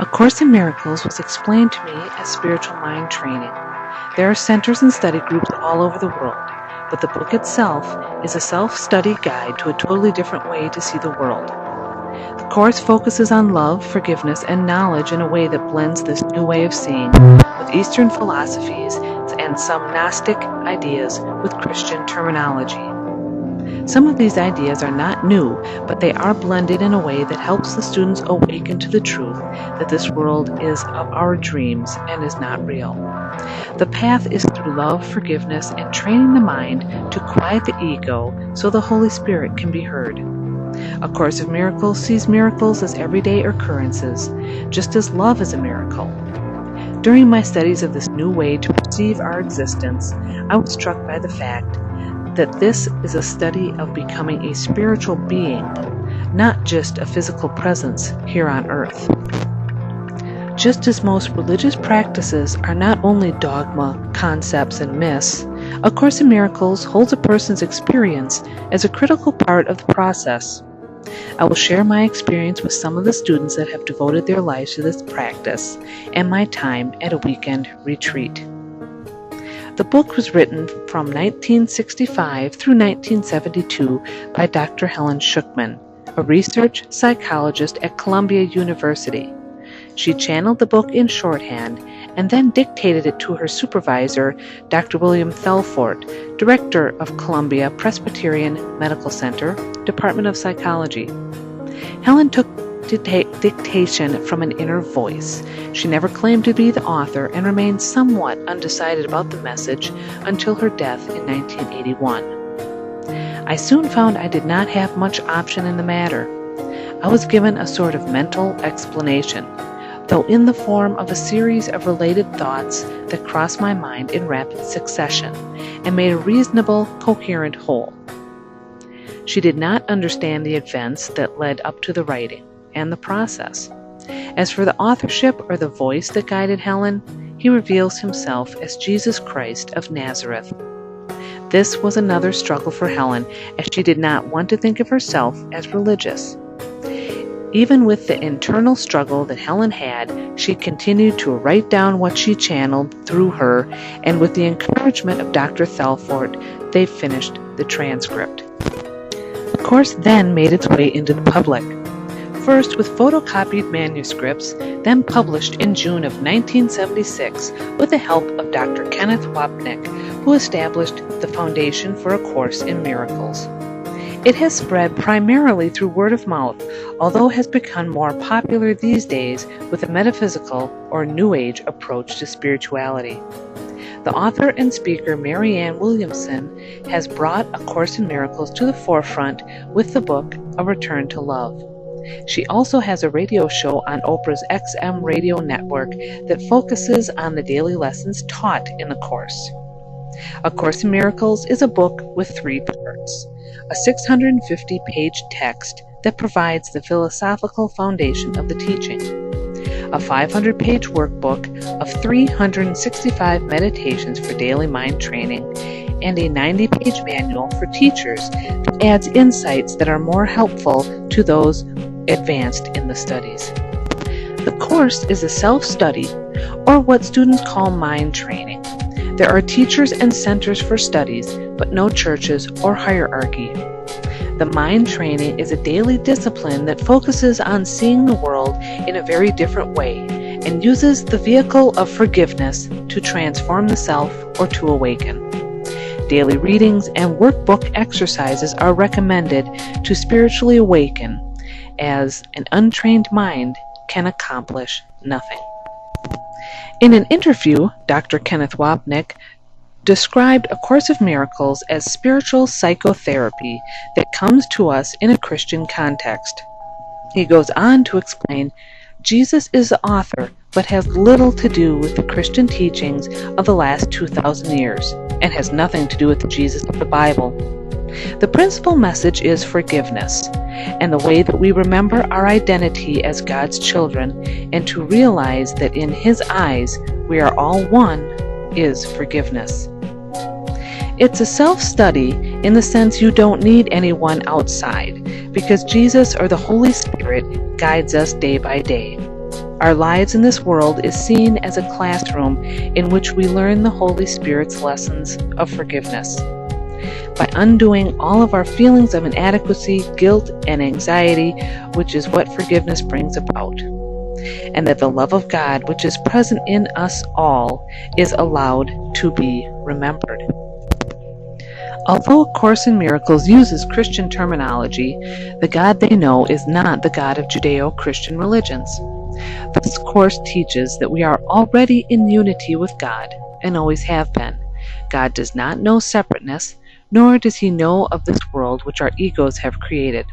A Course in Miracles was explained to me as spiritual mind training. There are centers and study groups all over the world, but the book itself is a self-study guide to a totally different way to see the world. The Course focuses on love, forgiveness, and knowledge in a way that blends this new way of seeing with Eastern philosophies and some gnostic ideas with Christian terminology. Some of these ideas are not new, but they are blended in a way that helps the students awaken to the truth that this world is of our dreams and is not real. The path is through love, forgiveness, and training the mind to quiet the ego so the Holy Spirit can be heard. A Course of Miracles sees miracles as everyday occurrences, just as love is a miracle. During my studies of this new way to perceive our existence, I was struck by the fact that this is a study of becoming a spiritual being, not just a physical presence here on earth. Just as most religious practices are not only dogma, concepts, and myths, A Course in Miracles holds a person's experience as a critical part of the process. I will share my experience with some of the students that have devoted their lives to this practice and my time at a weekend retreat. The book was written from 1965 through 1972 by Dr. Helen Schucman, a research psychologist at Columbia University. She channeled the book in shorthand and then dictated it to her supervisor, Dr. William Thelfort, director of Columbia Presbyterian Medical Center, Department of Psychology. Helen took dictation from an inner voice. She never claimed to be the author and remained somewhat undecided about the message until her death in 1981. I soon found I did not have much option in the matter. I was given a sort of mental explanation, though in the form of a series of related thoughts that crossed my mind in rapid succession and made a reasonable, coherent whole. She did not understand the events that led up to the writing and the process. As for the authorship or the voice that guided Helen, he reveals himself as Jesus Christ of Nazareth. This was another struggle for Helen, as she did not want to think of herself as religious. Even with the internal struggle that Helen had, she continued to write down what she channeled through her, and with the encouragement of Dr. Thelfort, they finished the transcript. The course then made its way into the public. First with photocopied manuscripts, then published in June of 1976 with the help of Dr. Kenneth Wapnick, who established the Foundation for A Course in Miracles. It has spread primarily through word of mouth, although has become more popular these days with a metaphysical or New Age approach to spirituality. The author and speaker Marianne Williamson has brought A Course in Miracles to the forefront with the book A Return to Love. She also has a radio show on Oprah's XM radio network that focuses on the daily lessons taught in the Course. A Course in Miracles is a book with 3 parts. A 650-page text that provides the philosophical foundation of the teaching. A 500-page workbook of 365 meditations for daily mind training, and a 90-page manual for teachers that adds insights that are more helpful to those advanced in the studies. The Course is a self-study, or what students call mind training. There are teachers and centers for studies, but no churches or hierarchy. The mind training is a daily discipline that focuses on seeing the world in a very different way and uses the vehicle of forgiveness to transform the self or to awaken. Daily readings and workbook exercises are recommended to spiritually awaken, as an untrained mind can accomplish nothing. In an interview, Dr. Kenneth Wapnick described A Course of Miracles as spiritual psychotherapy that comes to us in a Christian context. He goes on to explain, Jesus is the author, but has little to do with the Christian teachings of the last 2,000 years, and has nothing to do with the Jesus of the Bible. The principal message is forgiveness, and the way that we remember our identity as God's children, and to realize that in His eyes we are all one, is forgiveness. It's a self-study in the sense you don't need anyone outside, because Jesus or the Holy Spirit guides us day by day. Our lives in this world is seen as a classroom in which we learn the Holy Spirit's lessons of forgiveness. By undoing all of our feelings of inadequacy, guilt, and anxiety, which is what forgiveness brings about. And that the love of God, which is present in us all, is allowed to be remembered. Although A Course in Miracles uses Christian terminology, the God they know is not the God of Judeo-Christian religions. This Course teaches that we are already in unity with God, and always have been. God does not know separateness, nor does he know of this world which our egos have created.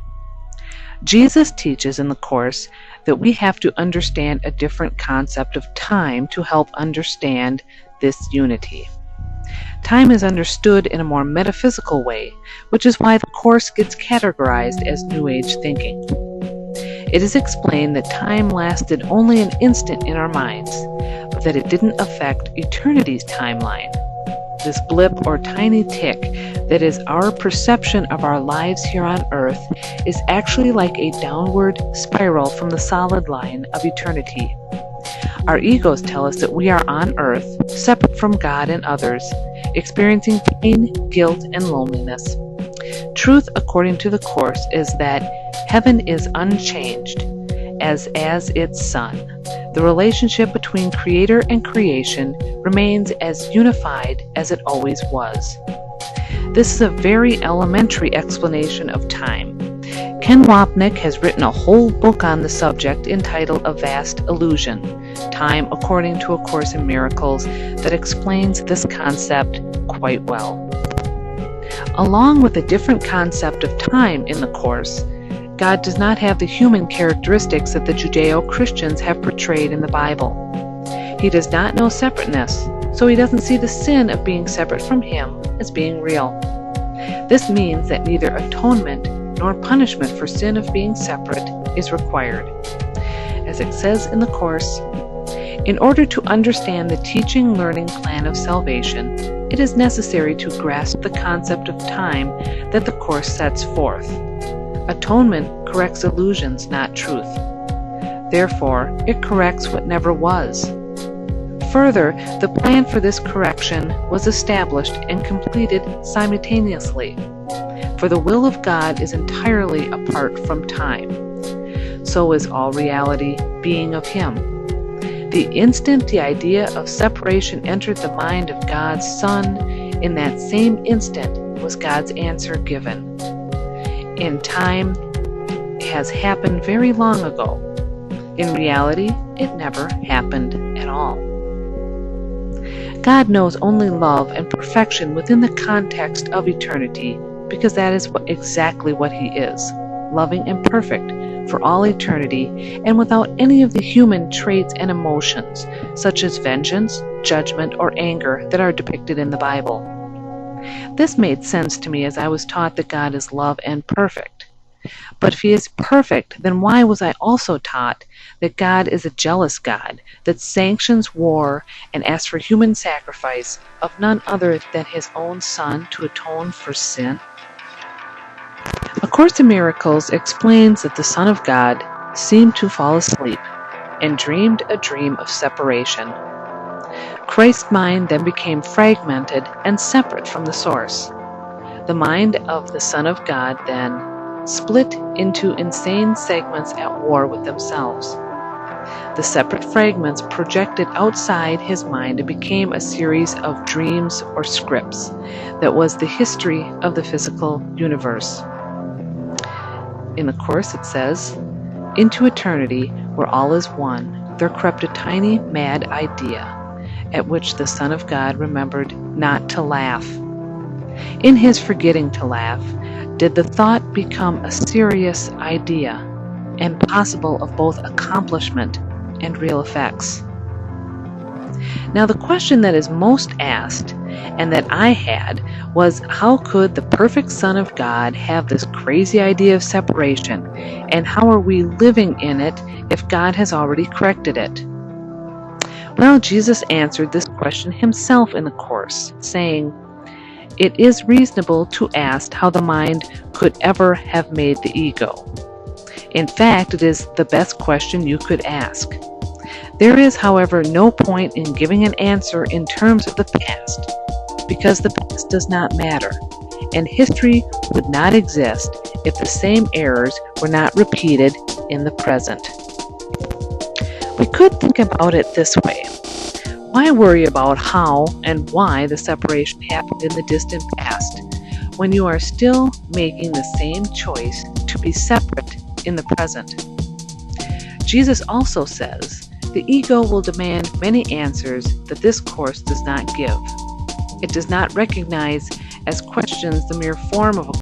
Jesus teaches in the Course that we have to understand a different concept of time to help understand this unity. Time is understood in a more metaphysical way, which is why the Course gets categorized as New Age thinking. It is explained that time lasted only an instant in our minds, but that it didn't affect eternity's timeline. This blip or tiny tick that is our perception of our lives here on earth is actually like a downward spiral from the solid line of eternity. Our egos tell us that we are on earth, separate from God and others, experiencing pain, guilt, and loneliness. Truth, according to the Course, is that heaven is unchanged, as its Son. The relationship between Creator and creation remains as unified as it always was. This is a very elementary explanation of time. Ken Wapnick has written a whole book on the subject entitled A Vast Illusion, Time According to A Course in Miracles, that explains this concept quite well. Along with a different concept of time in the Course, God does not have the human characteristics that the Judeo-Christians have portrayed in the Bible. He does not know separateness, so he doesn't see the sin of being separate from him as being real. This means that neither atonement nor punishment for sin of being separate is required. As it says in the Course, in order to understand the teaching learning plan of salvation, it is necessary to grasp the concept of time that the Course sets forth. Atonement corrects illusions, not truth. Therefore, it corrects what never was. Further, the plan for this correction was established and completed simultaneously. For the will of God is entirely apart from time. So is all reality being of Him. The instant the idea of separation entered the mind of God's Son, in that same instant was God's answer given. In time, it has happened very long ago. In reality, it never happened at all. God knows only love and perfection within the context of eternity, because that is exactly what He is, loving and perfect for all eternity, and without any of the human traits and emotions, such as vengeance, judgment, or anger that are depicted in the Bible. This made sense to me as I was taught that God is love and perfect. But if He is perfect, then why was I also taught that God is a jealous God that sanctions war and asks for human sacrifice of none other than His own Son to atone for sin? A Course in Miracles explains that the Son of God seemed to fall asleep and dreamed a dream of separation. Christ's mind then became fragmented and separate from the source. The mind of the Son of God then split into insane segments at war with themselves. The separate fragments projected outside his mind and became a series of dreams or scripts that was the history of the physical universe. In the Course it says, "Into eternity, where all is one, there crept a tiny, mad idea, at which the Son of God remembered not to laugh. In his forgetting to laugh, did the thought become a serious idea, and possible of both accomplishment and real effects." Now the question that is most asked, and that I had, was how could the perfect Son of God have this crazy idea of separation, and how are we living in it if God has already corrected it? Well, Jesus answered this question himself in the Course, saying, "It is reasonable to ask how the mind could ever have made the ego. In fact, it is the best question you could ask. There is, however, no point in giving an answer in terms of the past, because the past does not matter, and history would not exist if the same errors were not repeated in the present. We could think about it this way. Why worry about how and why the separation happened in the distant past when you are still making the same choice to be separate in the present? Jesus also says, the ego will demand many answers that this course does not give. It does not recognize as questions the mere form of a